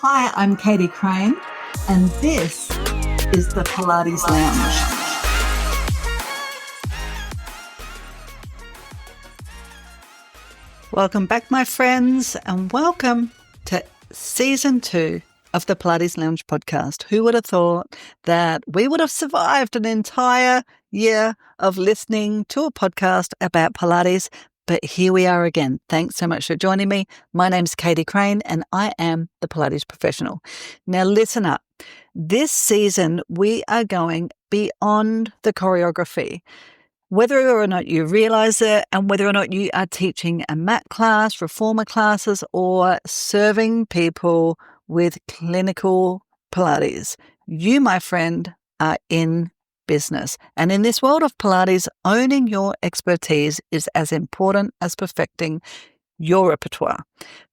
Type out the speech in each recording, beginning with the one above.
Hi, I'm Katie Crane, and this is the Pilates Lounge. Welcome back, my friends, and welcome to Season 2 of the Pilates Lounge podcast. Who would have thought that we would have survived an entire year of listening to a podcast about Pilates? But here we are again. Thanks so much for joining me. My name's Katie Crane, and I am the Pilates professional. Now, listen up. This season, we are going beyond the choreography. Whether or not you realize it, and whether or not you are teaching a mat class, reformer classes, or serving people with clinical Pilates, you, my friend, are in business. And in this world of Pilates, owning your expertise is as important as perfecting your repertoire.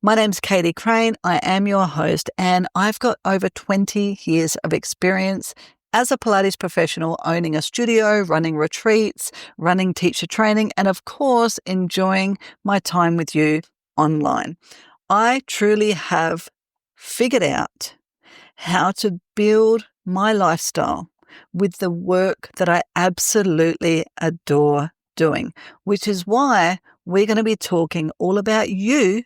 My name's Katie Crane. I am your host, and I've got over 20 years of experience as a Pilates professional, owning a studio, running retreats, running teacher training, and of course, enjoying my time with you online. I truly have figured out how to build my lifestyle with the work that I absolutely adore doing, which is why we're going to be talking all about you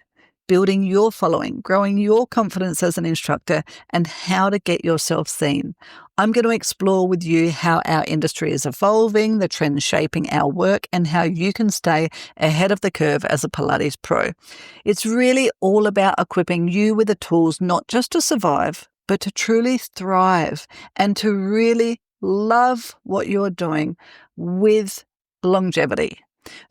building your following, growing your confidence as an instructor, and how to get yourself seen. I'm going to explore with you how our industry is evolving, the trends shaping our work, and how you can stay ahead of the curve as a Pilates pro. It's really all about equipping you with the tools, not just to survive, but to truly thrive and to really love what you're doing with longevity.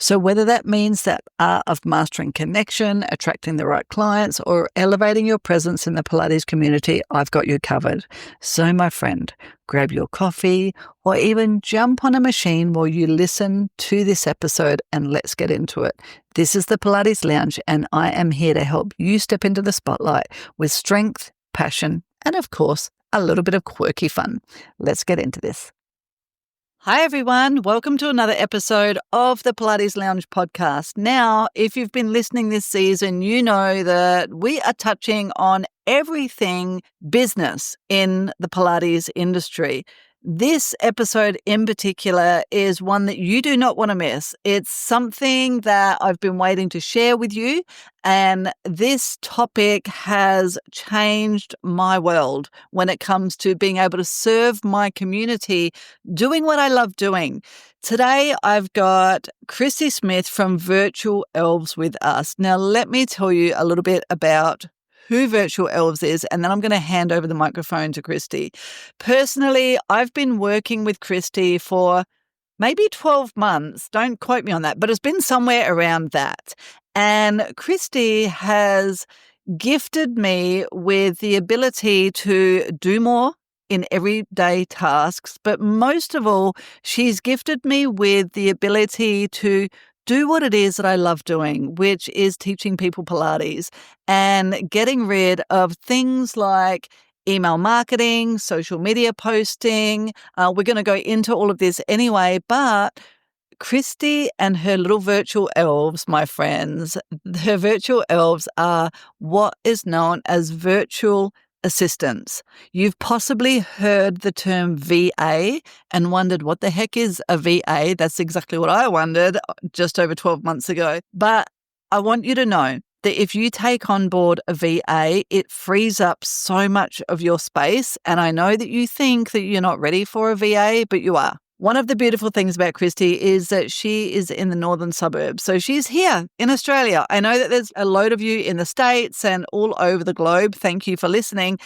So whether that means that art of mastering connection, attracting the right clients, or elevating your presence in the Pilates community, I've got you covered. So my friend, grab your coffee or even jump on a machine while you listen to this episode and let's get into it. This is the Pilates Lounge, and I am here to help you step into the spotlight with strength, passion, and of course, a little bit of quirky fun. Let's get into this. Hi, everyone. Welcome to another episode of the Pilates Lounge podcast. Now, if you've been listening this season, you know that we are touching on everything business in the Pilates industry. This episode in particular is one that you do not want to miss. It's something that I've been waiting to share with you, and this topic has changed my world when it comes to being able to serve my community doing what I love doing. Today, I've got Kristy Smith from Virtual Elves with us. Now, let me tell you a little bit about who Virtual Elves is, and then I'm going to hand over the microphone to Kristy. Personally, I've been working with Kristy for maybe 12 months. Don't quote me on that, but it's been somewhere around that. And Kristy has gifted me with the ability to do more in everyday tasks, but most of all, she's gifted me with the ability to do what it is that I love doing, which is teaching people Pilates and getting rid of things like email marketing, social media posting. We're going to go into all of this anyway, but Kristy and her little virtual elves, my friends, her virtual elves are what is known as virtual assistants. You've possibly heard the term VA and wondered what the heck is a VA. That's exactly what I wondered just over 12 months ago. But I want you to know that if you take on board a VA, it frees up so much of your space. And I know that you think that you're not ready for a VA, but you are. One of the beautiful things about Kristy is that she is in the northern suburbs. So she's here in Australia. I know that there's a load of you in the States and all over the globe. Thank you for listening.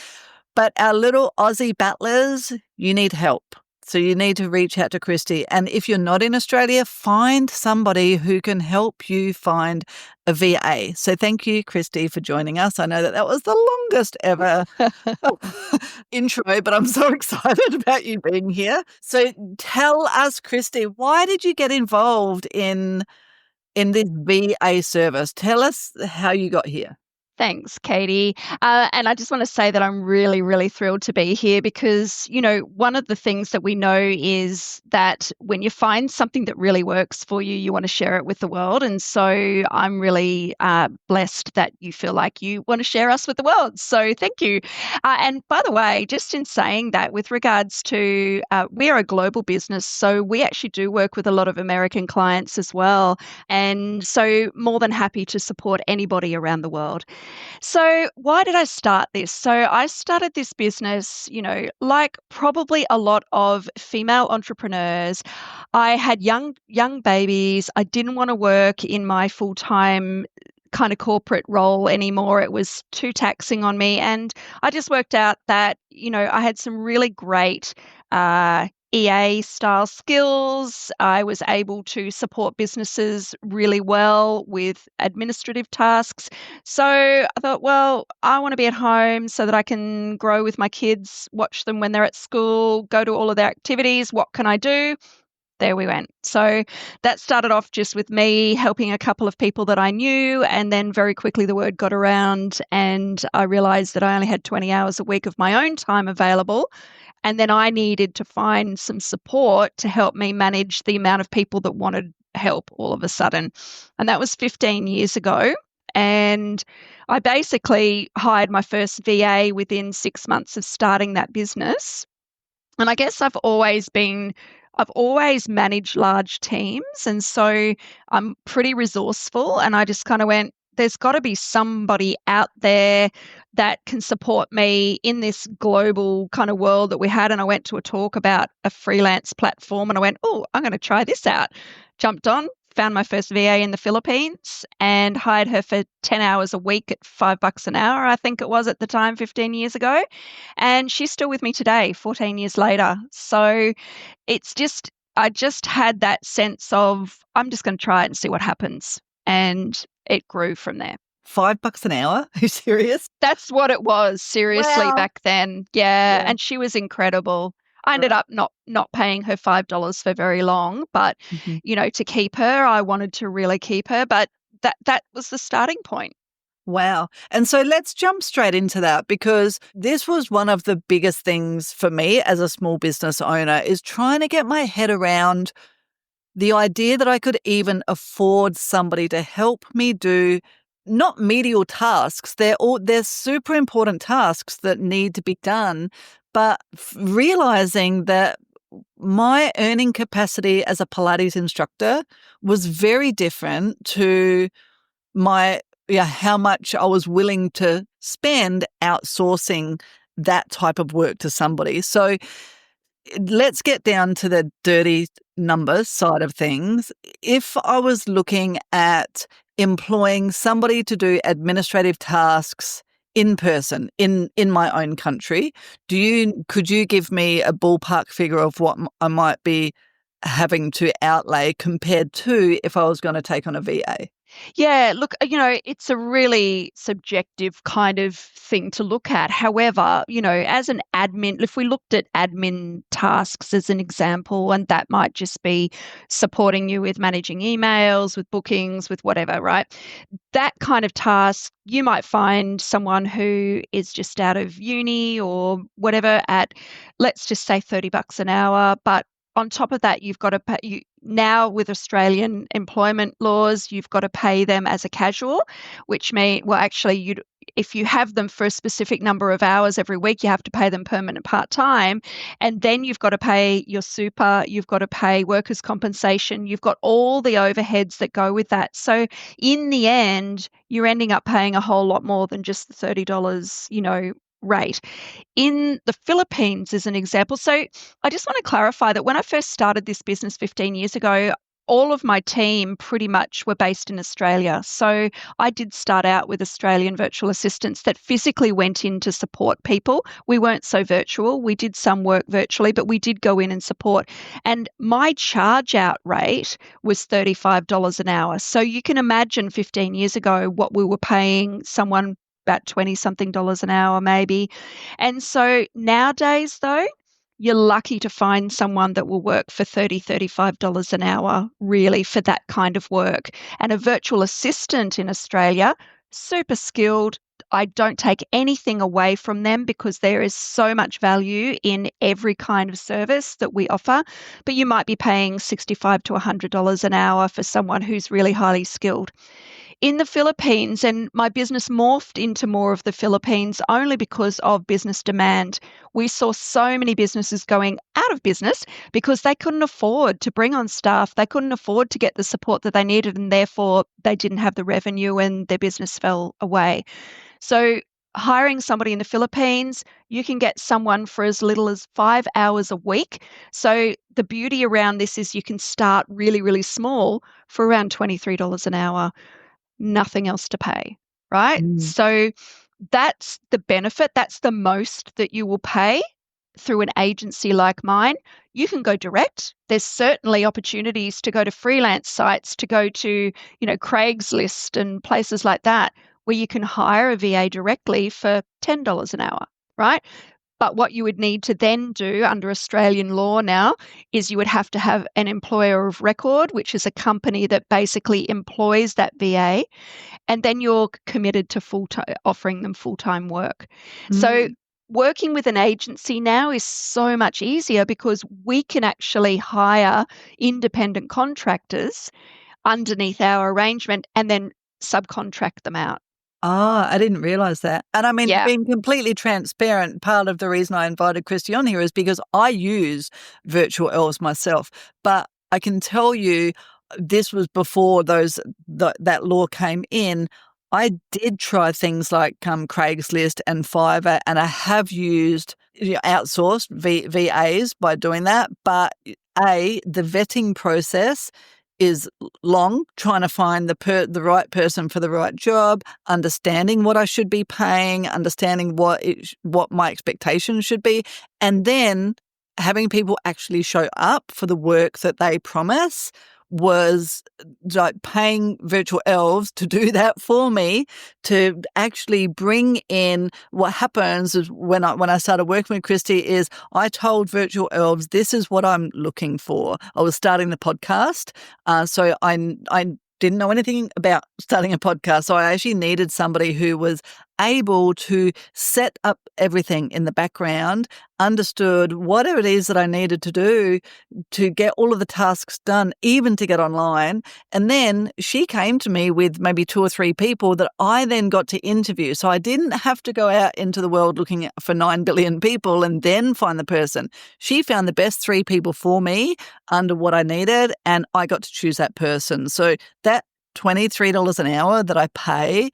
But our little Aussie battlers, you need help. So you need to reach out to Kristy. And if you're not in Australia, find somebody who can help you find a VA. So thank you, Kristy, for joining us. I know that was the longest ever intro, but I'm so excited about you being here. So tell us, Kristy, why did you get involved in this VA service? Tell us how you got here. Thanks, Katie. And I just want to say that I'm really, really thrilled to be here because, one of the things that we know is that when you find something that really works for you, you want to share it with the world. And so I'm really blessed that you feel like you want to share us with the world. So thank you. And by the way, just in saying that, with regards to we are a global business, so we actually do work with a lot of American clients as well. And so more than happy to support anybody around the world. So, why did I start this? So, I started this business, like probably a lot of female entrepreneurs. I had young babies. I didn't want to work in my full-time kind of corporate role anymore. It was too taxing on me. And I just worked out that, I had some really great EA style skills. I was able to support businesses really well with administrative tasks. So I thought, well, I want to be at home so that I can grow with my kids, watch them when they're at school, go to all of their activities. What can I do? There we went. So that started off just with me helping a couple of people that I knew. And then very quickly the word got around and I realized that I only had 20 hours a week of my own time available. And then I needed to find some support to help me manage the amount of people that wanted help all of a sudden. And that was 15 years ago. And I basically hired my first VA within 6 months of starting that business. And I guess I've always managed large teams. And so I'm pretty resourceful. And I just kind of went, there's got to be somebody out there that can support me in this global kind of world that we had. And I went to a talk about a freelance platform and I went, oh, I'm going to try this out. Jumped on, found my first VA in the Philippines and hired her for 10 hours a week at $5 an hour, I think it was at the time, 15 years ago. And she's still with me today, 14 years later. So I just had that sense of, I'm just going to try it and see what happens. And it grew from there. $5 an hour? Are you serious? That's what it was, seriously, Wow. back then. Yeah. And she was incredible. I ended up not paying her $5 for very long, but to keep her, I wanted to really keep her. But that was the starting point. Wow. And so let's jump straight into that because this was one of the biggest things for me as a small business owner is trying to get my head around the idea that I could even afford somebody to help me do not medial tasks. They're super important tasks that need to be done, but realizing that my earning capacity as a Pilates instructor was very different to how much I was willing to spend outsourcing that type of work to somebody. So let's get down to the dirty numbers side of things. If I was looking at employing somebody to do administrative tasks in person in my own country, could you give me a ballpark figure of what I might be having to outlay compared to if I was going to take on a VA? Yeah, look, it's a really subjective kind of thing to look at. However, as an admin, if we looked at admin tasks as an example, and that might just be supporting you with managing emails, with bookings, with whatever, right? That kind of task, you might find someone who is just out of uni or whatever at, let's just say $30 an hour, but on top of that, you've got to pay, now with Australian employment laws, you've got to pay them as a casual, which means, well, actually, if you have them for a specific number of hours every week, you have to pay them permanent part-time. And then you've got to pay your super, you've got to pay workers' compensation, you've got all the overheads that go with that. So in the end, you're ending up paying a whole lot more than just the $30, rate. In the Philippines as an example. So I just want to clarify that when I first started this business 15 years ago, all of my team pretty much were based in Australia. So I did start out with Australian virtual assistants that physically went in to support people. We weren't so virtual. We did some work virtually, but we did go in and support. And my charge out rate was $35 an hour. So you can imagine 15 years ago what we were paying someone about 20-something dollars an hour maybe. And so nowadays, though, you're lucky to find someone that will work for $30, $35 an hour, really, for that kind of work. And a virtual assistant in Australia, super skilled, I don't take anything away from them because there is so much value in every kind of service that we offer. But you might be paying $65 to $100 an hour for someone who's really highly skilled. In the Philippines, and my business morphed into more of the Philippines only because of business demand. We saw so many businesses going out of business because they couldn't afford to bring on staff. They couldn't afford to get the support that they needed, and therefore they didn't have the revenue and their business fell away. So hiring somebody in the Philippines, you can get someone for as little as 5 hours a week. So the beauty around this is you can start really, really small for around $23 an hour. Nothing else to pay, right? Mm. So that's the benefit. That's the most that you will pay through an agency like mine. You can go direct. There's certainly opportunities to go to freelance sites, to go to, Craigslist and places like that, where you can hire a VA directly for $10 an hour, right? But what you would need to then do under Australian law now is you would have to have an employer of record, which is a company that basically employs that VA, and then you're committed to offering them full-time work. So working with an agency now is so much easier because we can actually hire independent contractors underneath our arrangement and then subcontract them out. I didn't realize that. And I mean, Yeah. being completely transparent, part of the reason I invited Kristy on here is because I use Virtual Elves myself. But I can tell you, this was before that law came in. I did try things like Craigslist and Fiverr, and I have used outsourced VAs by doing that. But the vetting process is long, trying to find the right person for the right job, understanding what I should be paying, understanding what my expectations should be, and then having people actually show up for the work that they promise was like paying Virtual Elves to do that for me, to actually bring in. What happens is when I started working with Kristy is I told Virtual Elves, this is what I'm looking for. I was starting the podcast, so I didn't know anything about starting a podcast. So I actually needed somebody who was able to set up everything in the background, understood whatever it is that I needed to do to get all of the tasks done, even to get online. And then she came to me with maybe 2 or 3 people that I then got to interview. So I didn't have to go out into the world looking for 9 billion people and then find the person. She found the best 3 people for me under what I needed, and I got to choose that person. So that $23 an hour that I pay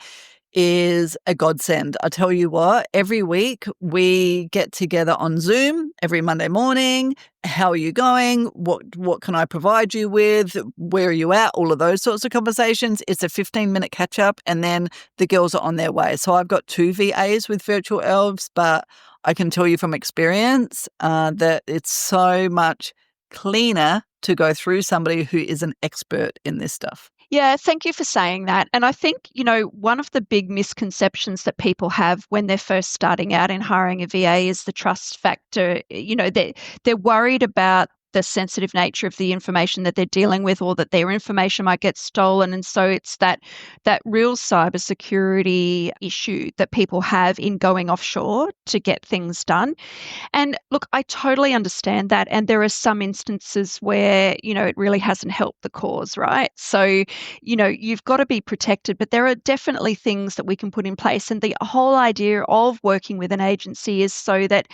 is a godsend. I tell you what, every week we get together on Zoom every Monday morning. How are you going? What can I provide you with? Where are you at? All of those sorts of conversations. It's a 15-minute catch-up, and then the girls are on their way. So I've got 2 VAs with Virtual Elves, but I can tell you from experience that it's so much cleaner to go through somebody who is an expert in this stuff. Yeah, thank you for saying that. And I think, one of the big misconceptions that people have when they're first starting out in hiring a VA is the trust factor. They're worried about the sensitive nature of the information that they're dealing with, or that their information might get stolen. And so it's that real cybersecurity issue that people have in going offshore to get things done. And look, I totally understand that. And there are some instances where, it really hasn't helped the cause, right? So, you've got to be protected, but there are definitely things that we can put in place. And the whole idea of working with an agency is so that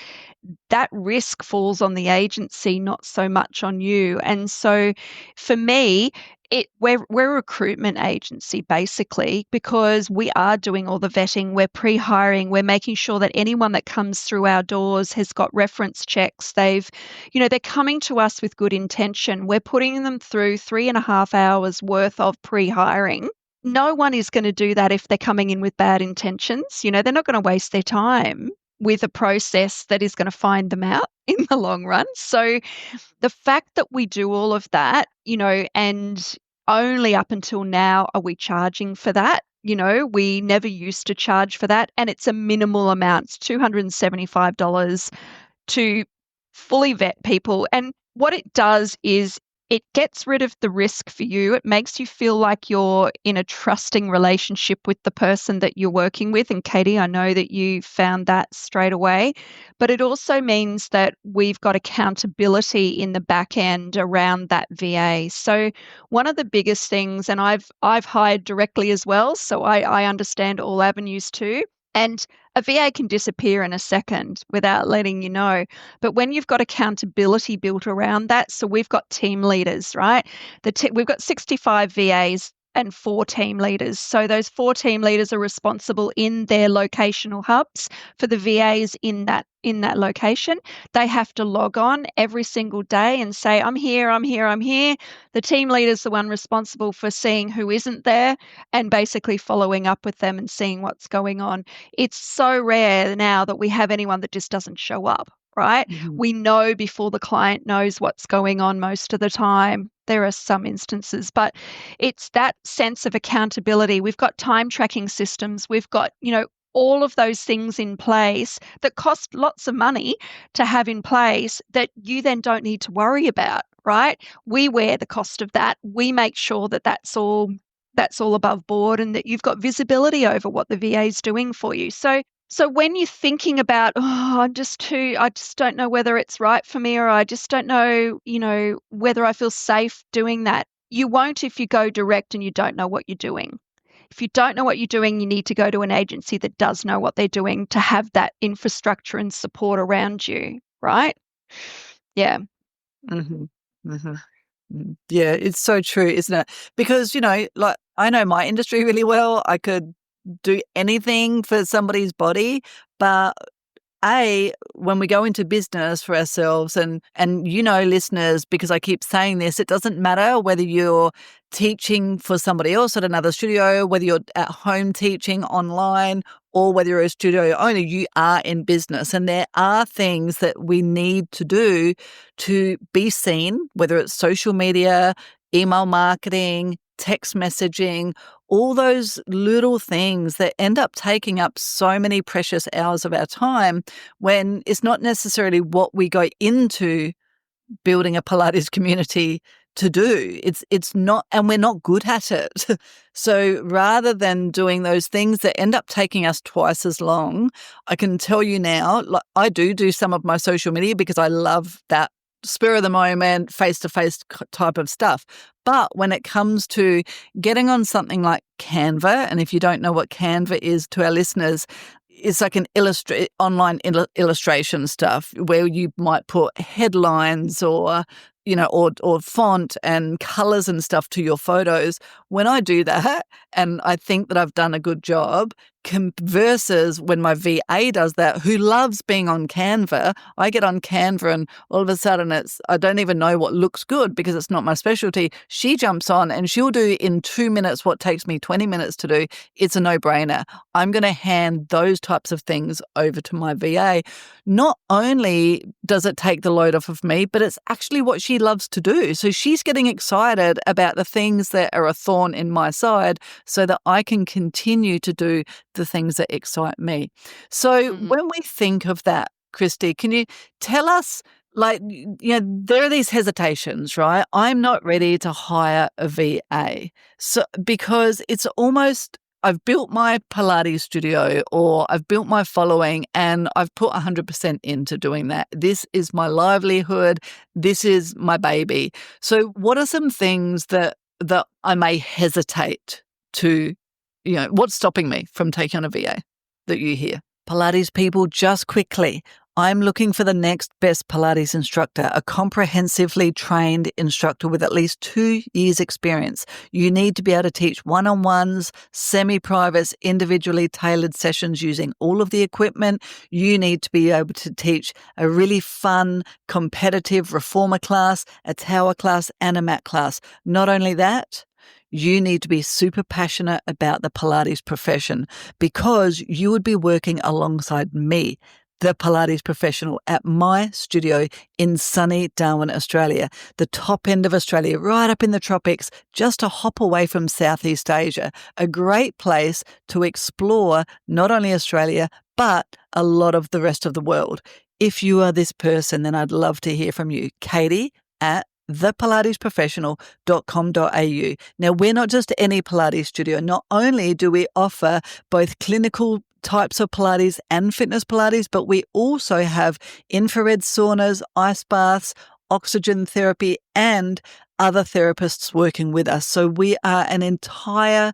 risk falls on the agency, not so much on you. And so for me, we're a recruitment agency basically, because we are doing all the vetting, we're pre-hiring, we're making sure that anyone that comes through our doors has got reference checks. They're coming to us with good intention. We're putting them through 3.5 hours worth of pre-hiring. No one is going to do that if they're coming in with bad intentions. They're not going to waste their time with a process that is going to find them out in the long run. So the fact that we do all of that, and only up until now are we charging for that. We never used to charge for that, and it's a minimal amount. It's $275 to fully vet people. And what it does is it gets rid of the risk for you. It makes you feel like you're in a trusting relationship with the person that you're working with. And Katie, I know that you found that straight away. But it also means that we've got accountability in the back end around that VA. So one of the biggest things, and I've hired directly as well, so I understand all avenues too. And a VA can disappear in a second without letting you know. But when you've got accountability built around that, so we've got team leaders, right? We've got 65 VAs and 4 team leaders. So those 4 team leaders are responsible in their locational hubs for the VAs in that location. They have to log on every single day and say, I'm here, I'm here, I'm here. The team leader's the one responsible for seeing who isn't there and basically following up with them and seeing what's going on. It's so rare now that we have anyone that just doesn't show up, right? Mm-hmm. We know before the client knows what's going on most of the time. There are some instances, but it's that sense of accountability. We've got time tracking systems. We've got, all of those things in place that cost lots of money to have in place that you then don't need to worry about, right? We wear the cost of that. We make sure that that's all above board and that you've got visibility over what the VA is doing for you. So when you're thinking about, I just don't know whether it's right for me, or I just don't know, whether I feel safe doing that, you won't if you go direct and you don't know what you're doing. If you don't know what you're doing, you need to go to an agency that does know what they're doing to have that infrastructure and support around you, right? Yeah. Mm-hmm. Mm-hmm. Yeah, it's so true, isn't it? Because, like I know my industry really well. I could do anything for somebody's body, but when we go into business for ourselves and listeners, because I keep saying this, it doesn't matter whether you're teaching for somebody else at another studio, whether you're at home teaching online, or whether you're a studio owner, you are in business. And there are things that we need to do to be seen, whether it's social media, email marketing, text messaging, all those little things that end up taking up so many precious hours of our time, when it's not necessarily what we go into building a Pilates community to do. It's not, and we're not good at it. So rather than doing those things that end up taking us twice as long, I can tell you now, like, I do some of my social media because I love that spur of the moment, face-to-face type of stuff. But when it comes to getting on something like Canva, and if you don't know what Canva is to our listeners, it's like an online illustration stuff where you might put headlines or font and colors and stuff to your photos. When I do that and I think that I've done a good job, versus when my VA does that, who loves being on Canva, I get on Canva and all of a sudden I don't even know what looks good because it's not my specialty. She jumps on and she'll do in 2 minutes what takes me 20 minutes to do. It's a no-brainer. I'm going to hand those types of things over to my VA. Not only does it take the load off of me, but it's actually what she loves to do. So she's getting excited about the things that are a thorn in my side so that I can continue to do the things that excite me. So when we think of that, Kristy, can you tell us, there are these hesitations, right? I'm not ready to hire a VA. So because it's almost, I've built my Pilates studio or I've built my following and I've put 100% into doing that. This is my livelihood. This is my baby. So what are some things that I may hesitate to, what's stopping me from taking on a VA that you hear? Pilates people, just quickly, I'm looking for the next best Pilates instructor, a comprehensively trained instructor with at least 2 years experience. You need to be able to teach one-on-ones, semi-privates, individually tailored sessions using all of the equipment. You need to be able to teach a really fun, competitive reformer class, a tower class, and a mat class. Not only that, you need to be super passionate about the Pilates profession because you would be working alongside me, the Pilates professional, at my studio in sunny Darwin, Australia, the top end of Australia, right up in the tropics, just a hop away from Southeast Asia. A great place to explore not only Australia, but a lot of the rest of the world. If you are this person, then I'd love to hear from you. Katie at thepilatesprofessional.com.au. Now, we're not just any Pilates studio. Not only do we offer both clinical types of Pilates and fitness Pilates, but we also have infrared saunas, ice baths, oxygen therapy, and other therapists working with us. So we are an entire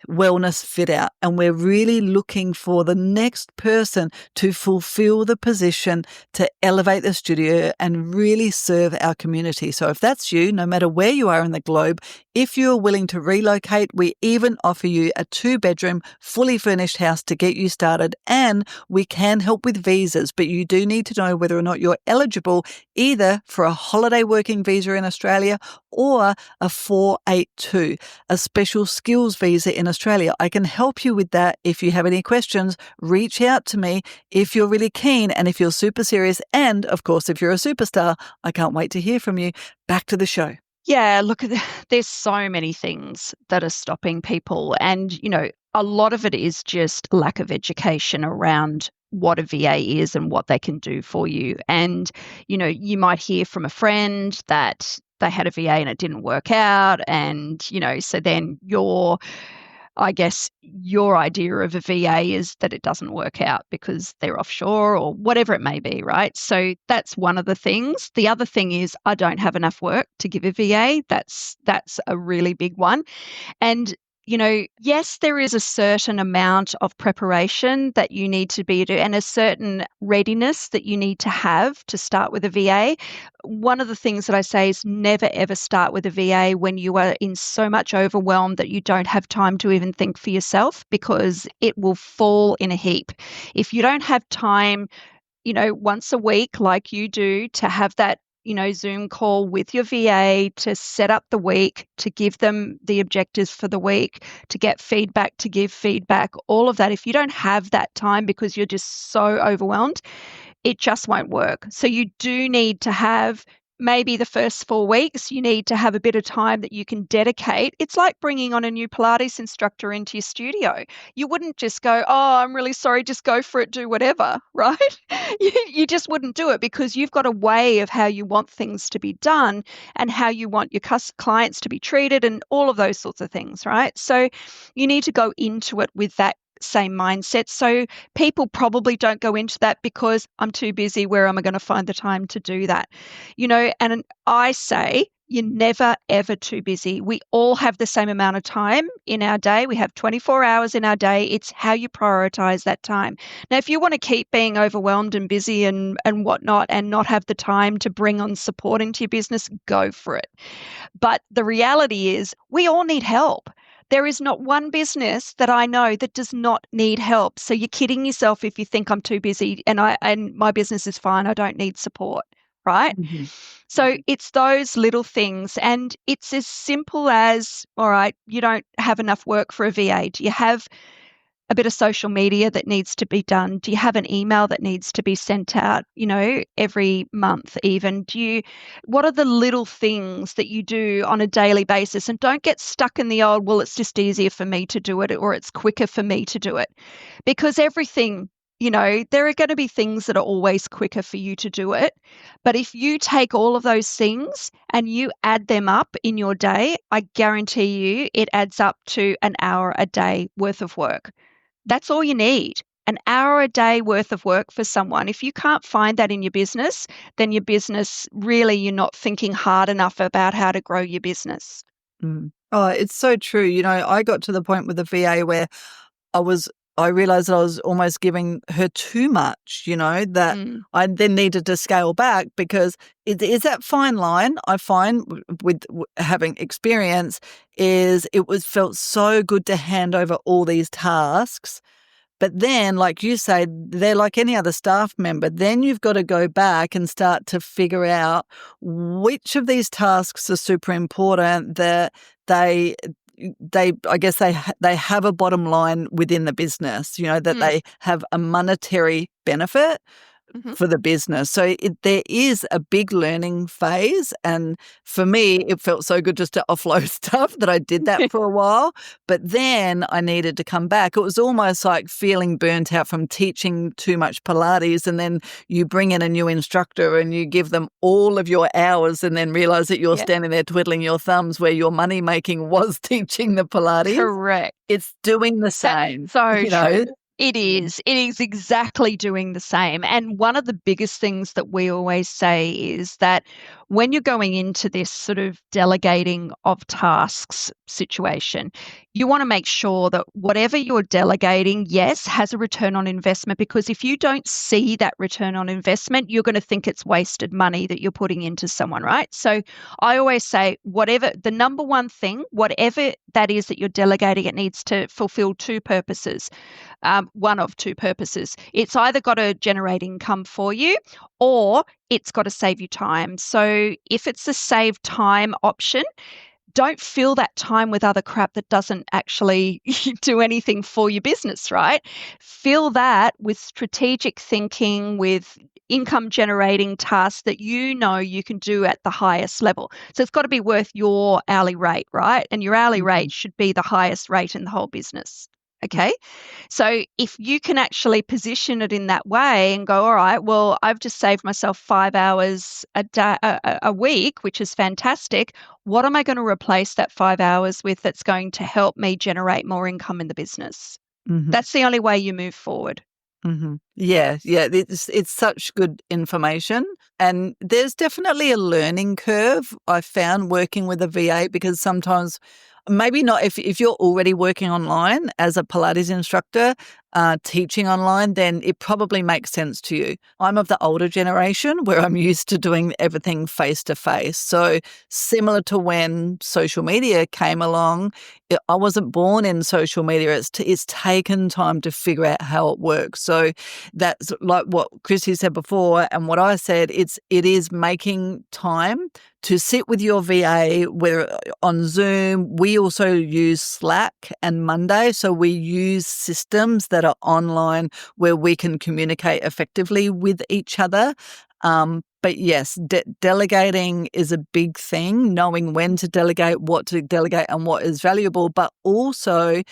wellness fit out, and we're really looking for the next person to fulfill the position to elevate the studio and really serve our community. So if that's you, no matter where you are in the globe, if you're willing to relocate, we even offer you a 2-bedroom, fully furnished house to get you started, and we can help with visas, but you do need to know whether or not you're eligible either for a holiday working visa in Australia or a 482, a special skills visa in Australia. I can help you with that. If you have any questions, reach out to me if you're really keen and if you're super serious. And of course, if you're a superstar, I can't wait to hear from you. Back to the show. Yeah, look, there's so many things that are stopping people. And, a lot of it is just lack of education around what a VA is and what they can do for you. And, you might hear from a friend that they had a VA and it didn't work out. And, so then your idea of a VA is that it doesn't work out because they're offshore or whatever it may be, right? So that's one of the things. The other thing is I don't have enough work to give a VA. That's a really big one. And yes, there is a certain amount of preparation that you need to be doing and a certain readiness that you need to have to start with a VA. One of the things that I say is never, ever start with a VA when you are in so much overwhelm that you don't have time to even think for yourself, because it will fall in a heap. If you don't have time, once a week like you do to have that Zoom call with your VA to set up the week, to give them the objectives for the week, to get feedback, to give feedback, all of that. If you don't have that time because you're just so overwhelmed, it just won't work. So you do need to have maybe the first 4 weeks, you need to have a bit of time that you can dedicate. It's like bringing on a new Pilates instructor into your studio. You wouldn't just go, oh, I'm really sorry, just go for it, do whatever, right? You just wouldn't do it, because you've got a way of how you want things to be done and how you want your clients to be treated and all of those sorts of things, right? So you need to go into it with that same mindset. So people probably don't go into that because I'm too busy. Where am I going to find the time to do that? And I say you're never, ever too busy. We all have the same amount of time in our day. We have 24 hours in our day. It's how you prioritize that time. Now, if you want to keep being overwhelmed and busy and whatnot and not have the time to bring on support into your business, go for it. But the reality is we all need help. There is not one business that I know that does not need help. So you're kidding yourself if you think I'm too busy and my business is fine, I don't need support, right? Mm-hmm. So it's those little things, and it's as simple as, all right, you don't have enough work for a VA. Do you have a bit of social media that needs to be done? Do you have an email that needs to be sent out, every month even? What are the little things that you do on a daily basis? And don't get stuck in the old, well, it's just easier for me to do it, or it's quicker for me to do it. Because everything, there are going to be things that are always quicker for you to do it. But if you take all of those things and you add them up in your day, I guarantee you it adds up to an hour a day worth of work. That's all you need, an hour a day worth of work for someone. If you can't find that in your business, then your business, really, you're not thinking hard enough about how to grow your business. Mm. Oh, it's so true. I got to the point with the VA where I realized that I was almost giving her too much, that I then needed to scale back, because it is that fine line. I find with having experience is felt so good to hand over all these tasks. But then, like you say, they're like any other staff member. Then you've got to go back and start to figure out which of these tasks are super important, that they have a bottom line within the business, that they have a monetary benefit. for the business. So there is a big learning phase. And for me, it felt so good just to offload stuff that I did that for a while. But then I needed to come back. It was almost like feeling burnt out from teaching too much Pilates. And then you bring in a new instructor and you give them all of your hours and then realize that you're standing there twiddling your thumbs where your money making was teaching the Pilates. Correct. It's doing the same. That's so true. It is. It is exactly doing the same. And one of the biggest things that we always say is that when you're going into this sort of delegating of tasks situation, you want to make sure that whatever you're delegating, yes, has a return on investment, because if you don't see that return on investment, you're going to think it's wasted money that you're putting into someone, right? So I always say, whatever the number one thing, whatever that is that you're delegating, it needs to fulfill two purposes. One of two purposes. It's either got to generate income for you or it's got to save you time. So if it's a save time option, don't fill that time with other crap that doesn't actually do anything for your business, right? Fill that with strategic thinking, with income generating tasks that you know you can do at the highest level. So it's got to be worth your hourly rate, right? And your hourly rate should be the highest rate in the whole business. Okay. So if you can actually position it in that way and go, all right, well, I've just saved myself 5 hours a week, which is fantastic. What am I going to replace that 5 hours with that's going to help me generate more income in the business? That's the only way you move forward. Yeah. It's such good information. And there's definitely a learning curve I found working with a VA, because sometimes maybe not if you're already working online as a Pilates instructor, teaching online, then it probably makes sense to you. I'm of the older generation where I'm used to doing everything face to face. So similar to when social media came along, I wasn't born in social media. It's taken time to figure out how it works. So that's like what Kristy said before and what I said, it is making time to sit with your VA, whether on Zoom. We also use Slack and Monday. So we use systems that are online where we can communicate effectively with each other. But yes, delegating is a big thing, knowing when to delegate, what to delegate and what is valuable, but also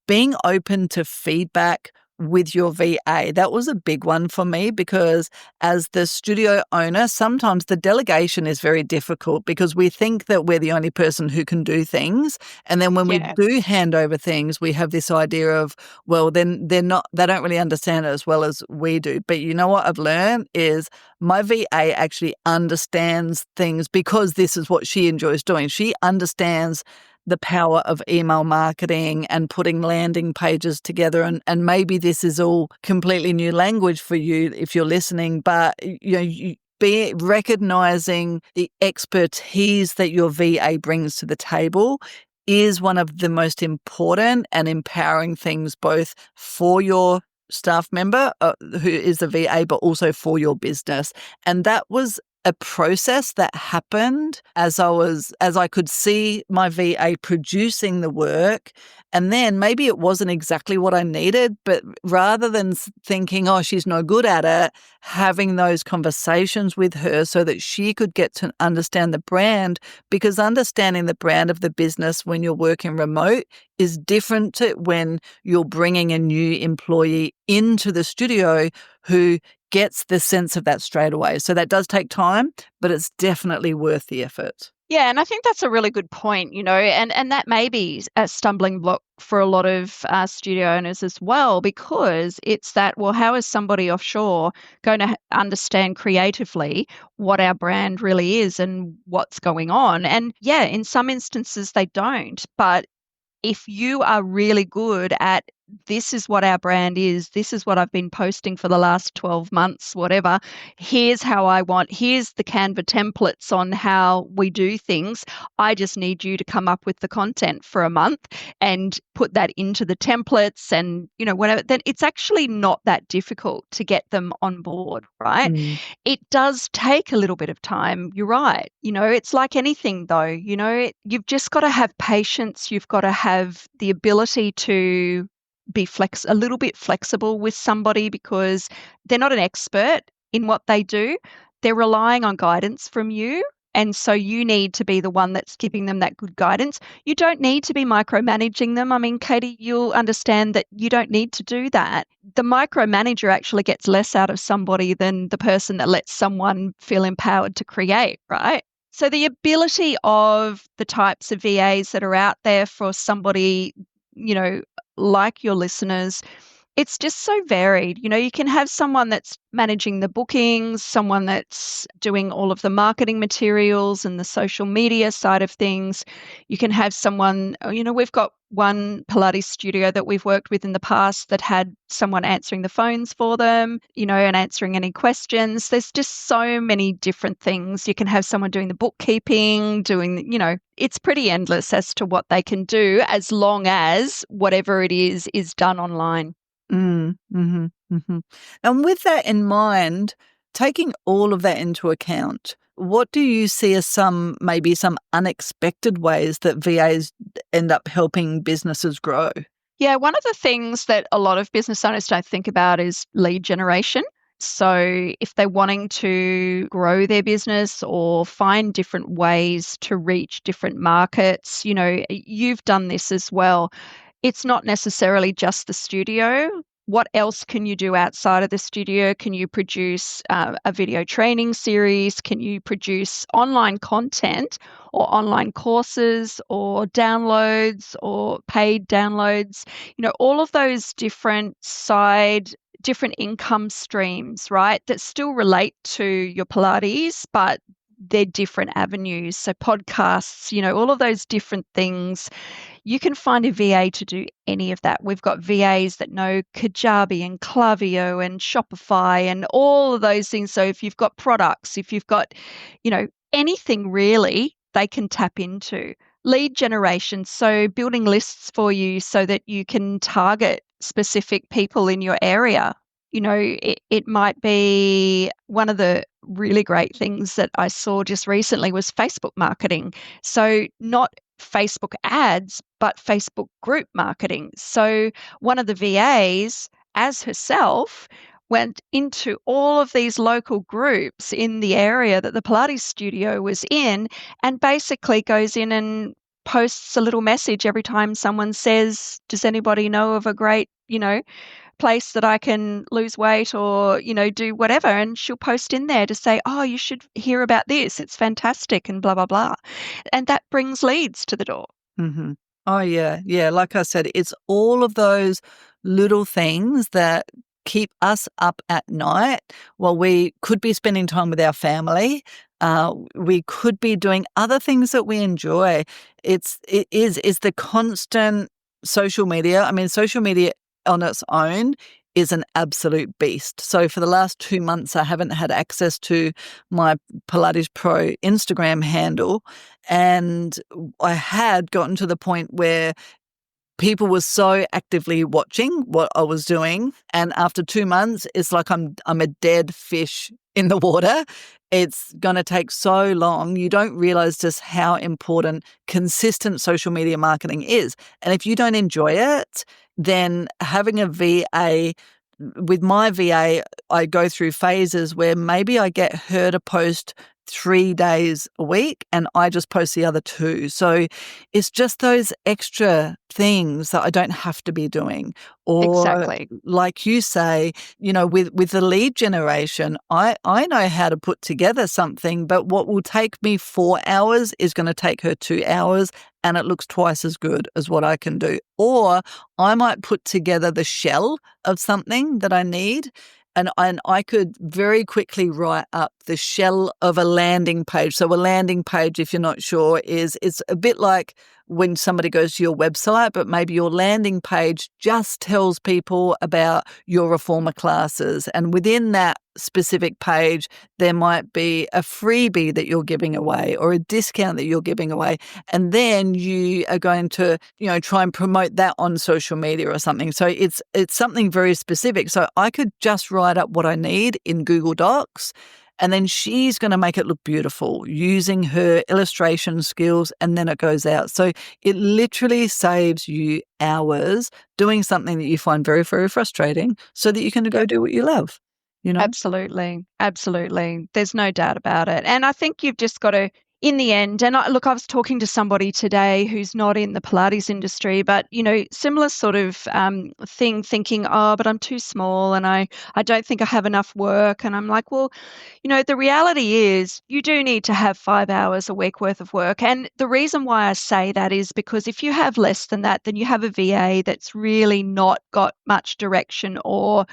being open to feedback with your VA. That was a big one for me, because as the studio owner, sometimes the delegation is very difficult because we think that we're the only person who can do things. And then when we do hand over things, we have this idea of, well, then they don't really understand it as well as we do. But you know what I've learned is my VA actually understands things because this is what she enjoys doing. She understands the power of email marketing and putting landing pages together. And maybe this is all completely new language for you if you're listening, but you be recognizing the expertise that your VA brings to the table is one of the most important and empowering things, both for your staff member who is the VA, but also for your business. And that was a process that happened as I could see my VA producing the work. And then maybe it wasn't exactly what I needed, but rather than thinking, oh, she's no good at it, having those conversations with her so that she could get to understand the brand, because understanding the brand of the business when you're working remote is different to when you're bringing a new employee into the studio who gets the sense of that straight away. So that does take time, but it's definitely worth the effort. Yeah, and I think that's a really good point, and that may be a stumbling block for a lot of studio owners as well, because it's that, well, how is somebody offshore going to understand creatively what our brand really is and what's going on? And yeah, in some instances they don't, but if you are really good at, this is what our brand is, this is what I've been posting for the last 12 months, whatever, here's the Canva templates on how we do things. I just need you to come up with the content for a month and put that into the templates and, whatever, then it's actually not that difficult to get them on board, right? It does take a little bit of time. You're right. It's like anything though, you've just got to have patience. You've got to have the ability to be a little bit flexible with somebody, because they're not an expert. in what they do, they're relying on guidance from you. And so you need to be the one that's giving them that good guidance. You don't need to be micromanaging them. I mean, Katie, you'll understand that you don't need to do that. The micromanager actually gets less out of somebody than the person that lets someone feel empowered to create, right? So the ability of the types of VAs that are out there for somebody, like your listeners, it's just so varied. You can have someone that's managing the bookings, someone that's doing all of the marketing materials and the social media side of things. You can have someone, we've got one Pilates studio that we've worked with in the past that had someone answering the phones for them, and answering any questions. There's just so many different things. You can have someone doing the bookkeeping, it's pretty endless as to what they can do as long as whatever it is done online. Mm-hmm, mm-hmm. And with that in mind, taking all of that into account, what do you see as maybe some unexpected ways that VAs end up helping businesses grow? Yeah, one of the things that a lot of business owners don't think about is lead generation. So if they're wanting to grow their business or find different ways to reach different markets, you've done this as well. It's not necessarily just the studio. What else can you do outside of the studio? Can you produce a video training series? Can you produce online content or online courses or downloads or paid downloads? All of those different income streams, right, that still relate to your Pilates, but they're different avenues. So podcasts, all of those different things. You can find a VA to do any of that. We've got VAs that know Kajabi and Klaviyo and Shopify and all of those things. So if you've got products, if you've got, anything really, they can tap into. Lead generation, so building lists for you so that you can target specific people in your area. It might be one of the really great things that I saw just recently was Facebook marketing. So not Facebook ads, but Facebook group marketing. So one of the VAs, as herself, went into all of these local groups in the area that the Pilates studio was in and basically goes in and posts a little message every time someone says, does anybody know of a great, place that I can lose weight or, do whatever. And she'll post in there to say, oh, you should hear about this. It's fantastic and blah, blah, blah. And that brings leads to the door. Mm-hmm. Oh, yeah. Yeah. Like I said, it's all of those little things that keep us up at night while we could be spending time with our family. We could be doing other things that we enjoy. It's the constant social media. I mean, social media on its own is an absolute beast. So for the last 2 months, I haven't had access to my Pilates Pro Instagram handle. And I had gotten to the point where people were so actively watching what I was doing. And after 2 months, it's like I'm a dead fish in the water. It's going to take so long. You don't realize just how important consistent social media marketing is. And if you don't enjoy it, then having a VA, with my VA, I go through phases where maybe I get her to post 3 days a week and I just post the other 2. So it's just those extra things that I don't have to be doing. Or Exactly. like you say, with the lead generation, I know how to put together something, but what will take me 4 hours is going to take her 2 hours and it looks twice as good as what I can do. Or I might put together the shell of something that I need. And I could very quickly write up the shell of a landing page. So a landing page, if you're not sure, it's a bit like when somebody goes to your website, but maybe your landing page just tells people about your reformer classes. And within that specific page, there might be a freebie that you're giving away or a discount that you're giving away. And then you are going to, try and promote that on social media or something. So it's something very specific. So I could just write up what I need in Google Docs, and then she's going to make it look beautiful using her illustration skills, and then it goes out. So it literally saves you hours doing something that you find very, very frustrating so that you can go do what you love. you know? Absolutely. Absolutely. There's no doubt about it. And I think you've just got to, in the end, and look, I was talking to somebody today who's not in the Pilates industry, but, similar sort of thing, thinking, oh, but I'm too small and I don't think I have enough work. And I'm like, well, the reality is you do need to have 5 hours a week worth of work. And the reason why I say that is because if you have less than that, then you have a VA that's really not got much direction, or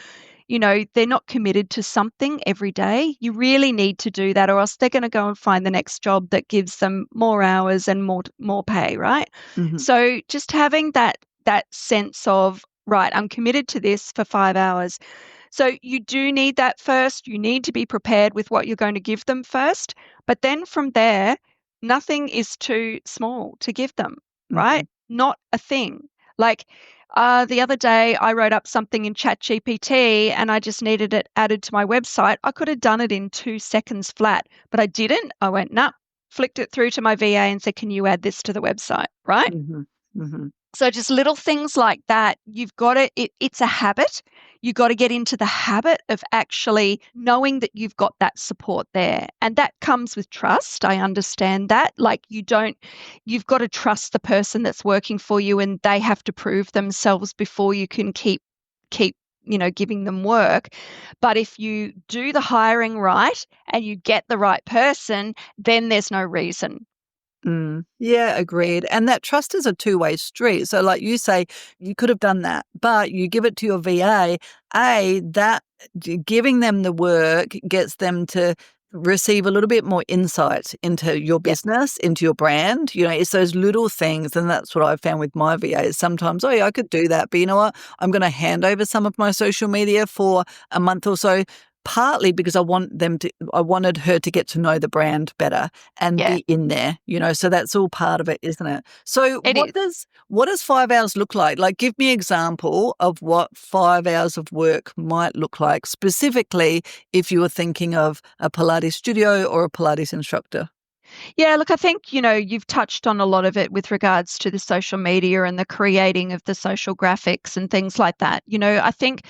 they're not committed to something every day. You really need to do that, or else they're going to go and find the next job that gives them more hours and more pay, right? Mhm. So just having that sense of, right, I'm committed to this for 5 hours. So you do need that first. You need to be prepared with what you're going to give them first. But then from there, nothing is too small to give them, right? Mhm. Not a thing. Like the other day, I wrote up something in ChatGPT and I just needed it added to my website. I could have done it in 2 seconds flat, but I didn't. I went, nah, flicked it through to my VA and said, can you add this to the website? Right? Mhm. Mhm. So just little things like that, you've got to, it's a habit. You've got to get into the habit of actually knowing that you've got that support there. And that comes with trust. I understand that. Like you've got to trust the person that's working for you, and they have to prove themselves before you can keep giving them work. But if you do the hiring right and you get the right person, then there's no reason. Yeah, agreed. And that trust is a two-way street. So like you say, you could have done that, but you give it to your VA, that giving them the work gets them to receive a little bit more insight into your Yep. business, into your brand. It's those little things. And that's what I've found with my VAs. Sometimes, oh yeah, I could do that. But you know what? I'm going to hand over some of my social media for a month or so. Partly because I wanted her to get to know the brand better and Yeah, be in there, so that's all part of it, isn't it? So it is. what does 5 hours look like? Like, give me an example of what 5 hours of work might look like, specifically if you were thinking of a Pilates studio or a Pilates instructor. Yeah, look, I think, you've touched on a lot of it with regards to the social media and the creating of the social graphics and things like that. I think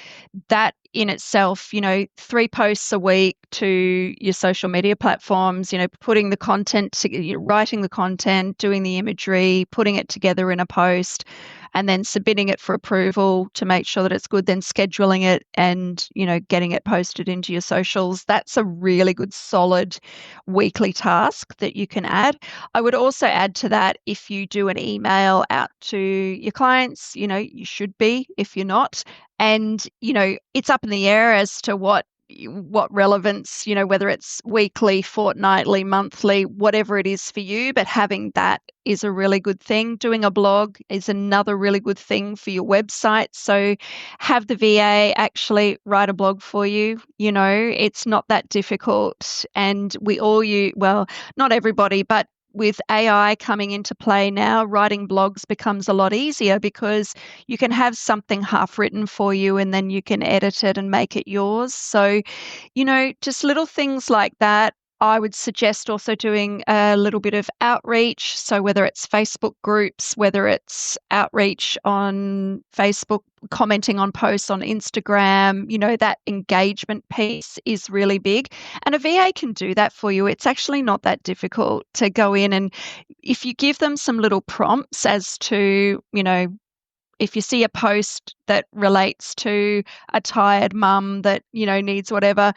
that in itself, 3 posts a week to your social media platforms, putting the content, writing the content, doing the imagery, putting it together in a post, and then submitting it for approval to make sure that it's good, then scheduling it and, getting it posted into your socials. That's a really good, solid weekly task that you can add. I would also add to that, if you do an email out to your clients, you should be, if you're not. And, it's up in the air as to what relevance, whether it's weekly, fortnightly, monthly, whatever it is for you, but having that is a really good thing. Doing a blog is another really good thing for your website. So have the VA actually write a blog for you. It's not that difficult. And we all use, well, not everybody, but with AI coming into play now, writing blogs becomes a lot easier because you can have something half written for you and then you can edit it and make it yours. So, just little things like that. I would suggest also doing a little bit of outreach. So whether it's Facebook groups, whether it's outreach on Facebook, commenting on posts on Instagram, that engagement piece is really big. And a VA can do that for you. It's actually not that difficult to go in, and if you give them some little prompts as to, if you see a post that relates to a tired mum that, needs whatever,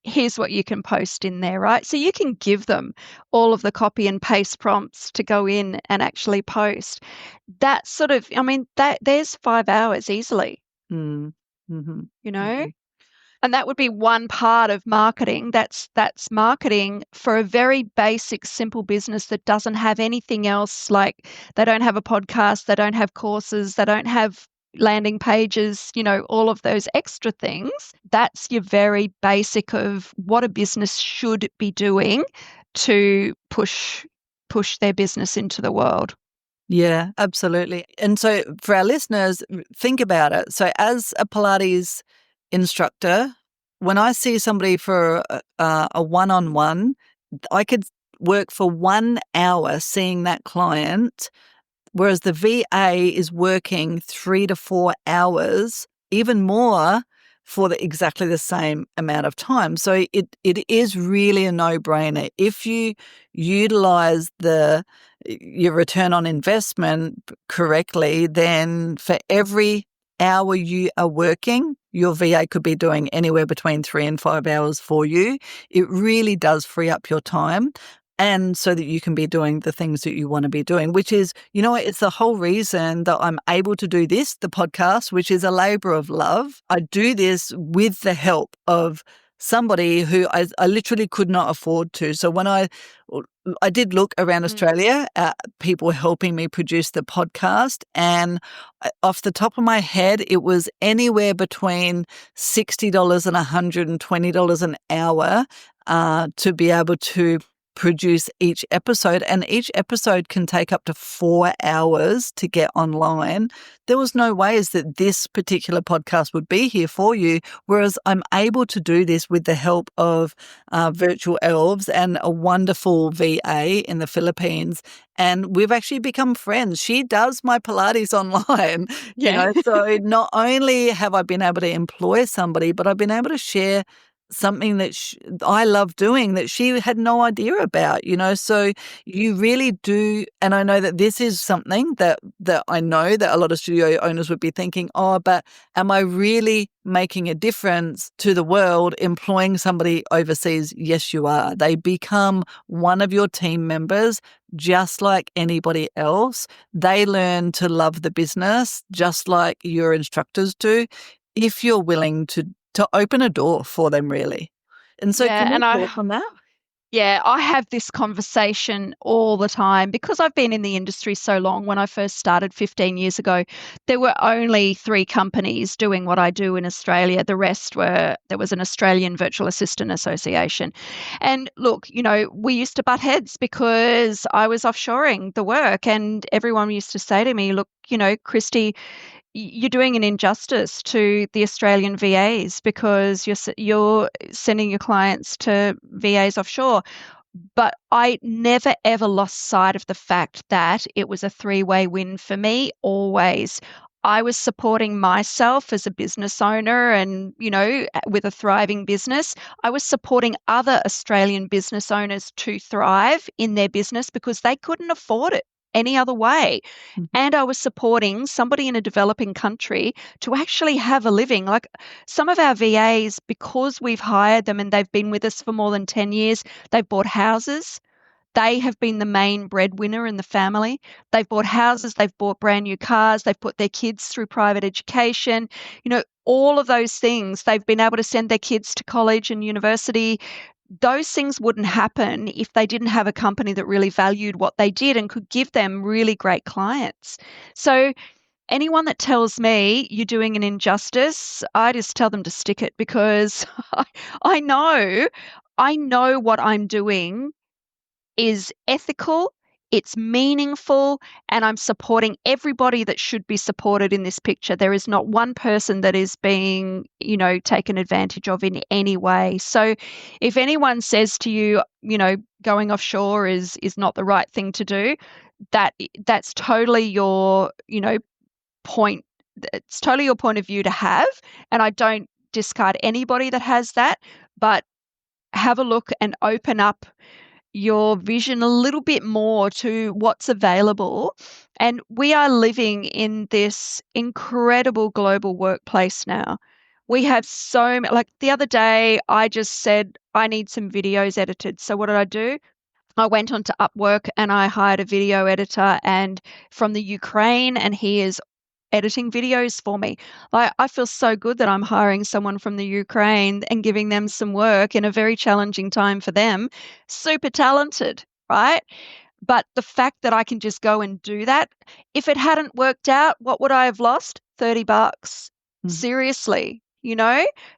here's what you can post in there, right? So you can give them all of the copy and paste prompts to go in and actually post. That sort of, there's 5 hours easily, Mm. Mhm. you know? Mhm. And that would be one part of marketing. That's marketing for a very basic, simple business that doesn't have anything else. Like they don't have a podcast, they don't have courses, they don't have landing pages, all of those extra things. That's your very basic of what a business should be doing to push their business into the world. Yeah, absolutely. And so for our listeners, think about it. So as a Pilates instructor, when I see somebody for a one-on-one, I could work for 1 hour seeing that client, whereas the VA is working 3 to 4 hours, even more, for exactly the same amount of time. So it is really a no-brainer. If you utilize your return on investment correctly, then for every hour you are working, your VA could be doing anywhere between 3 and 5 hours for you. It really does free up your time. And so that you can be doing the things that you want to be doing, which is, it's the whole reason that I'm able to do this, the podcast, which is a labor of love. I do this with the help of somebody who I literally could not afford to. So when I did look around Australia at people helping me produce the podcast, and off the top of my head, it was anywhere between $60 and $120 an hour to be able to produce each episode, and each episode can take up to 4 hours to get online. There was no ways that this particular podcast would be here for you, whereas I'm able to do this with the help of Virtual Elves and a wonderful VA in the Philippines, and we've actually become friends. She does my Pilates online, so not only have I been able to employ somebody, but I've been able to share something that I love doing that she had no idea about, so you really do. And I know that this is something that I know that a lot of studio owners would be thinking, but am I really making a difference to the world employing somebody overseas? Yes, you are. They become one of your team members, just like anybody else. They learn to love the business just like your instructors do, if you're willing to open a door for them, really. And so can you talk on that? Yeah, I have this conversation all the time because I've been in the industry so long. When I first started 15 years ago, there were only 3 companies doing what I do in Australia. The rest there was an Australian Virtual Assistant Association. And look, we used to butt heads because I was offshoring the work, and everyone used to say to me, look, Kristy, you're doing an injustice to the Australian VAs because you're sending your clients to VAs offshore. But I never, ever lost sight of the fact that it was a 3-way win for me, always. I was supporting myself as a business owner and, with a thriving business. I was supporting other Australian business owners to thrive in their business because they couldn't afford it any other way. And I was supporting somebody in a developing country to actually have a living. Like some of our VAs, because we've hired them and they've been with us for more than 10 years, they've bought houses. They have been the main breadwinner in the family. They've bought houses, they've bought brand new cars, they've put their kids through private education. All of those things, they've been able to send their kids to college and university. Those things wouldn't happen if they didn't have a company that really valued what they did and could give them really great clients. So anyone that tells me you're doing an injustice, I just tell them to stick it, because I know what I'm doing is ethical, it's meaningful, and I'm supporting everybody that should be supported in this picture. There is not one person that is being, taken advantage of in any way. So if anyone says to you, going offshore is not the right thing to do, that's totally your, point. It's totally your point of view to have. And I don't discard anybody that has that, but have a look and open up your vision a little bit more to what's available. And we are living in this incredible global workplace now. We have so many, like the other day, I just said, I need some videos edited. So what did I do? I went onto Upwork and I hired a video editor and from the Ukraine, and he is editing videos for me. I feel so good that I'm hiring someone from the Ukraine and giving them some work in a very challenging time for them. Super talented, right? But the fact that I can just go and do that, if it hadn't worked out, what would I have lost? $30. Seriously,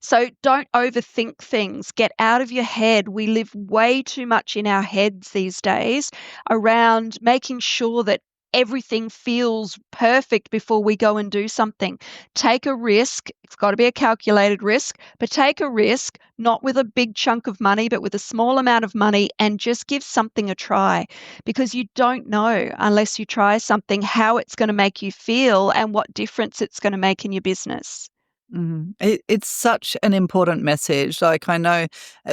So don't overthink things. Get out of your head. We live way too much in our heads these days around making sure that everything feels perfect before we go and do something. Take a risk. It's got to be a calculated risk, but take a risk, not with a big chunk of money, but with a small amount of money, and just give something a try, because you don't know unless you try something how it's going to make you feel and what difference it's going to make in your business. It's such an important message. Like, I know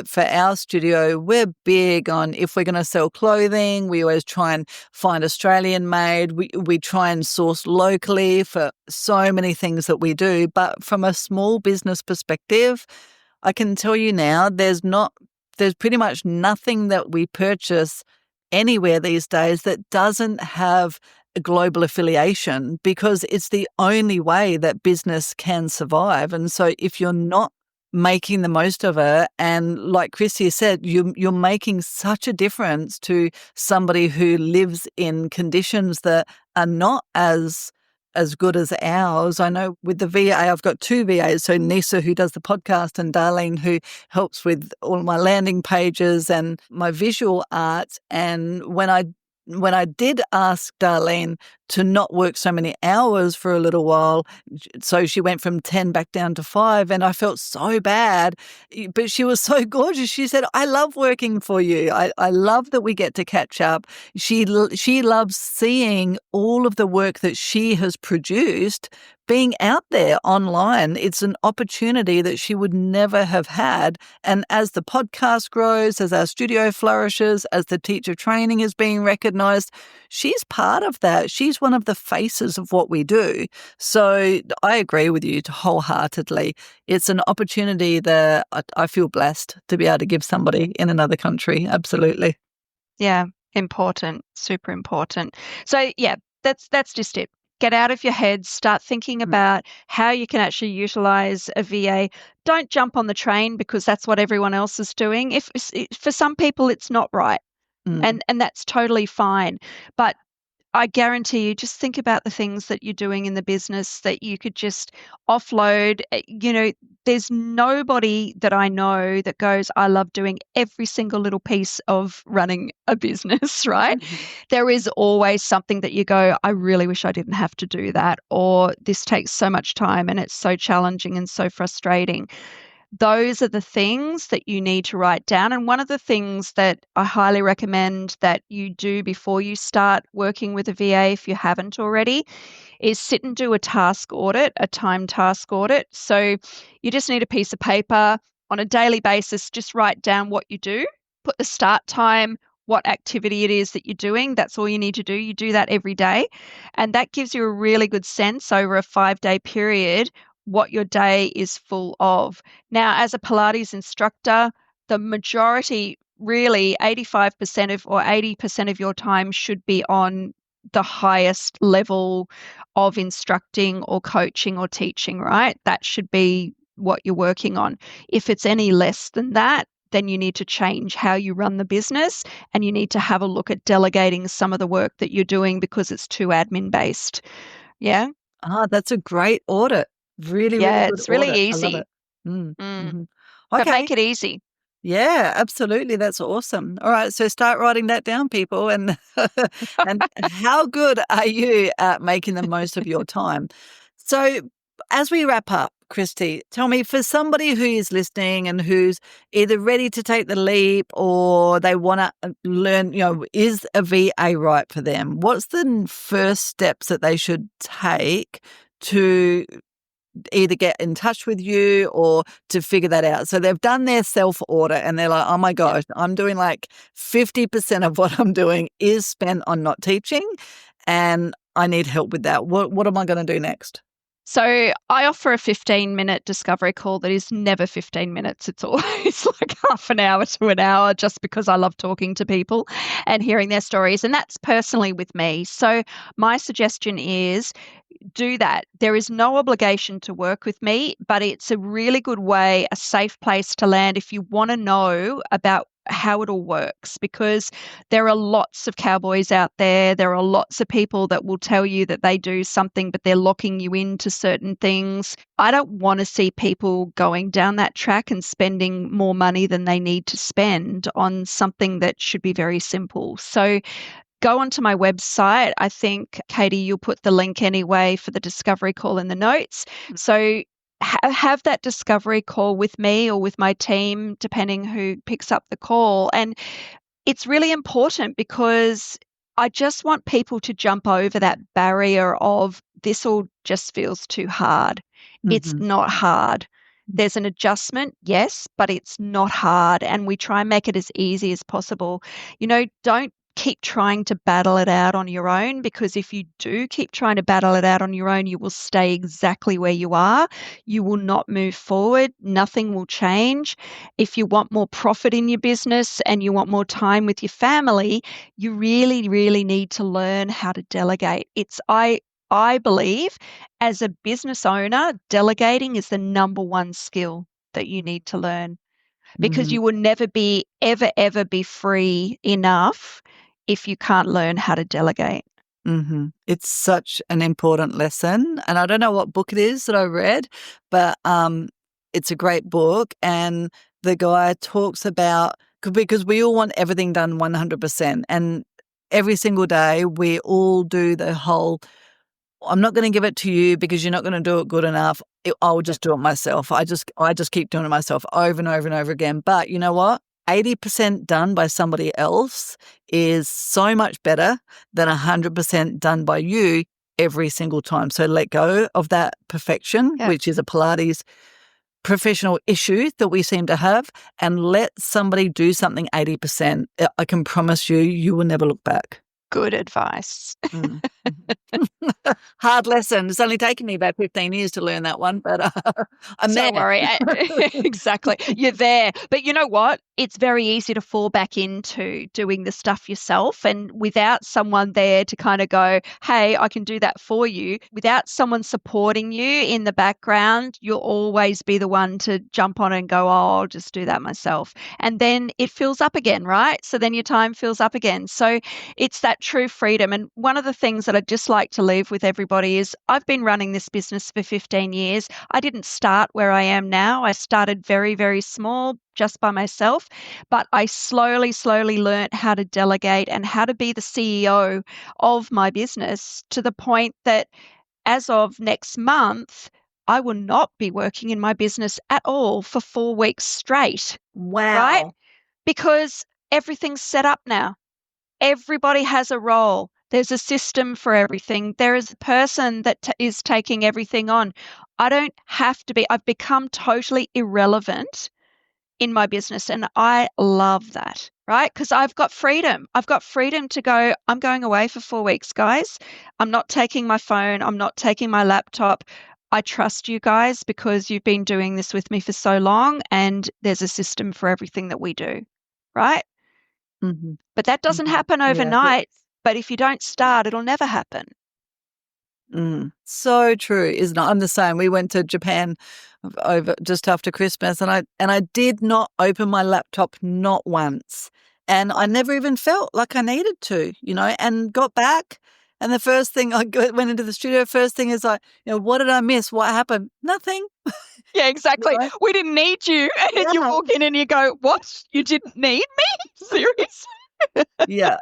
for our studio, we're big on, if we're going to sell clothing, we always try and find Australian made. We try and source locally for so many things that we do. But from a small business perspective, I can tell you now, there's pretty much nothing that we purchase anywhere these days that doesn't have a global affiliation, because it's the only way that business can survive. And so if you're not making the most of it, and like Kristy said, you're making such a difference to somebody who lives in conditions that are not as good as ours. I know with the VA, I've got two VAs. So Nisa, who does the podcast, and Darlene, who helps with all my landing pages and my visual art. And when I did ask Darlene to not work so many hours for a little while, so she went from 10 back down to 5, and I felt so bad, but she was so gorgeous. She said, I love working for you. I love that we get to catch up. She loves seeing all of the work that she has produced being out there online. It's an opportunity that she would never have had. And as the podcast grows, as our studio flourishes, as the teacher training is being recognized, she's part of that. She's one of the faces of what we do. So I agree with you wholeheartedly. It's an opportunity that I feel blessed to be able to give somebody in another country. Absolutely. Yeah, important, super important. So yeah, that's just it. Get out of your head, start thinking about how you can actually utilize a VA. Don't jump on the train because that's what everyone else is doing. If for some people it's not right, and that's totally fine. But I guarantee you, just think about the things that you're doing in the business that you could just offload. There's nobody that I know that goes, I love doing every single little piece of running a business, right? There is always something that you go, I really wish I didn't have to do that, or this takes so much time and it's so challenging and so frustrating. Those are the things that you need to write down. And one of the things that I highly recommend that you do before you start working with a VA, if you haven't already, is sit and do a task audit, a time task audit. So you just need a piece of paper on a daily basis, just write down what you do, put the start time, what activity it is that you're doing. That's all you need to do. You do that every day. And that gives you a really good sense over a 5-day period what your day is full of. Now, as a Pilates instructor, the majority, really 85% of or 80% of your time should be on the highest level of instructing or coaching or teaching, right? That should be what you're working on. If it's any less than that, then you need to change how you run the business, and you need to have a look at delegating some of the work that you're doing because it's too admin based. Yeah. That's a great audit. Really, really Yeah, good it's really audit. I love easy. it. Mhm. But Okay. make it easy. Yeah, absolutely. That's awesome. All right, so start writing that down, people. And and how good are you at making the most of your time? So as we wrap up, Kristy, tell me, for somebody who is listening and who's either ready to take the leap or they want to learn, is a VA right for them? What's the first steps that they should take to either get in touch with you or to figure that out? So they've done their self-audit and they're like, oh my gosh, I'm doing like 50% of what I'm doing is spent on not teaching, and I need help with that. What am I going to do next? So I offer a 15-minute discovery call that is never 15 minutes. It's always like half an hour to an hour, just because I love talking to people and hearing their stories. And that's personally with me. So my suggestion is do that. There is no obligation to work with me, but it's a really good way, a safe place to land if you want to know about how it all works, because there are lots of cowboys out there. There are lots of people that will tell you that they do something, but they're locking you into certain things. I don't want to see people going down that track and spending more money than they need to spend on something that should be very simple. So go onto my website. I think, Katie, you'll put the link anyway for the discovery call in the notes. So have that discovery call with me or with my team, depending who picks up the call. And it's really important because I just want people to jump over that barrier of this all just feels too hard. It's Mhm. not hard. There's an adjustment, yes, but it's not hard. And we try and make it as easy as possible. Don't keep trying to battle it out on your own, because if you do keep trying to battle it out on your own, you will stay exactly where you are. You will not move forward. Nothing will change. If you want more profit in your business and you want more time with your family, you really, really need to learn how to delegate. I believe as a business owner, delegating is the number one skill that you need to learn, because Mhm. you will never be, ever be free enough if you can't learn how to delegate. Mhm. It's such an important lesson, and I don't know what book it is that I read, but it's a great book, and the guy talks about because we all want everything done 100%, and every single day we all do the whole I'm not going to give it to you because you're not going to do it good enough. I'll just do it myself. I just keep doing it myself over and over and over again. But you know what? 80% done by somebody else is so much better than 100% done by you every single time. So let go of that perfection, Yeah. which is a Pilates professional issue that we seem to have, and let somebody do something 80%. I can promise you, you will never look back. Good advice. Mm. Hard lesson. It's only taken me about 15 years to learn that one, but I'm there. Don't worry. Exactly. You're there. But you know what? It's very easy to fall back into doing the stuff yourself, and without someone there to kind of go, hey, I can do that for you. Without someone supporting you in the background, you'll always be the one to jump on and go, oh, I'll just do that myself. And then it fills up again, right? So then your time fills up again. So it's that true freedom. And one of the things that I'd just like to leave with everybody is I've been running this business for 15 years. I didn't start where I am now. I started very, very small, just by myself, but I slowly learned how to delegate and how to be the CEO of my business, to the point that as of next month, I will not be working in my business at all for 4 weeks straight, right? Wow. Because everything's set up now. Everybody has a role. There's a system for everything. There is a person that is taking everything on. I don't have to be. I've become totally irrelevant in my business, and I love that, right? Because I've got freedom. I've got freedom to go, I'm going away for 4 weeks, guys. I'm not taking my phone. I'm not taking my laptop. I trust you guys because you've been doing this with me for so long, and there's a system for everything that we do, right? Mhm. But that doesn't Mhm. happen Yeah. overnight. But if you don't start, it'll never happen. So true, isn't it? I'm the same. We went to Japan over just after Christmas, and I did not open my laptop not once, and I never even felt like I needed to, and got back. And the first thing went into the studio. First thing is like, what did I miss? What happened? Nothing. Yeah, You exactly. know? We didn't need you. And you Yeah. walk in and you go, what? You didn't need me? Seriously? Yeah.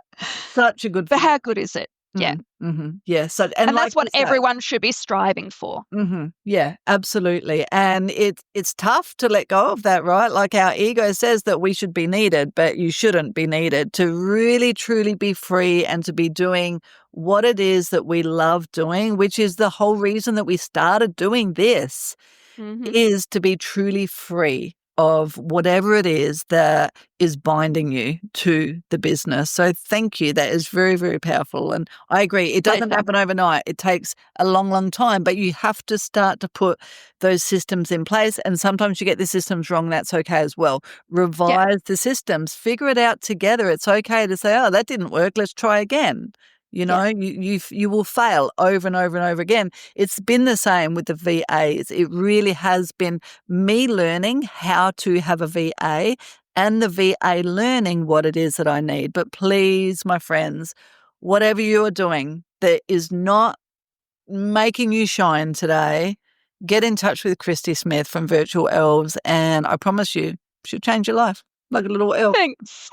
Such a good But feeling. how good is it? Yeah. Yeah. So, and And like that's what you say. everyone should be striving for. Yeah, absolutely. And it's tough to let go of that, right? Like our ego says that we should be needed, but you shouldn't be needed. To really, truly be free and to be doing what it is that we love doing, which is the whole reason that we started doing this, Hmm. is to be truly free of whatever it is that is binding you to the business. So thank you. That is very, very powerful. And I agree. It doesn't Pleasure. happen overnight. It takes a long, long time, but you have to start to put those systems in place. And sometimes you get the systems wrong. That's okay as well. Yeah. Revise the systems, figure it out together. It's okay to say, oh, that didn't work. Let's try again. Yeah. You will fail over and over and over again. It's been the same with the VAs. It really has been me learning how to have a VA and the VA learning what it is that I need. But please, my friends, whatever you are doing that is not making you shine today, get in touch with Kristy Smith from Virtual Elves, and I promise you, she'll change your life. like a little elf. Thanks.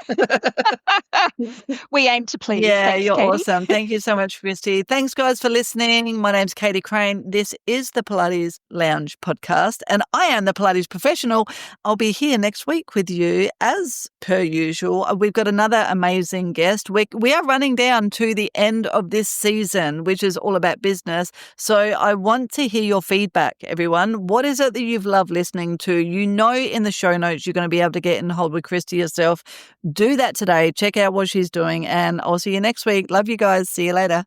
We aim to please. Yeah, Thanks, you're Katie. awesome. Thank you so much, Kristy. Thanks, guys, for listening. My name's Katie Crane. This is the Pilates Lounge podcast, and I am the Pilates professional. I'll be here next week with you as per usual. We've got another amazing guest. We are running down to the end of this season, which is all about business. So I want to hear your feedback, everyone. What is it that you've loved listening to? You know, in the show notes, you're going to be able to get in hold with Kristy yourself. Do that today. Check out what she's doing, and I'll see you next week. Love you guys. See you later.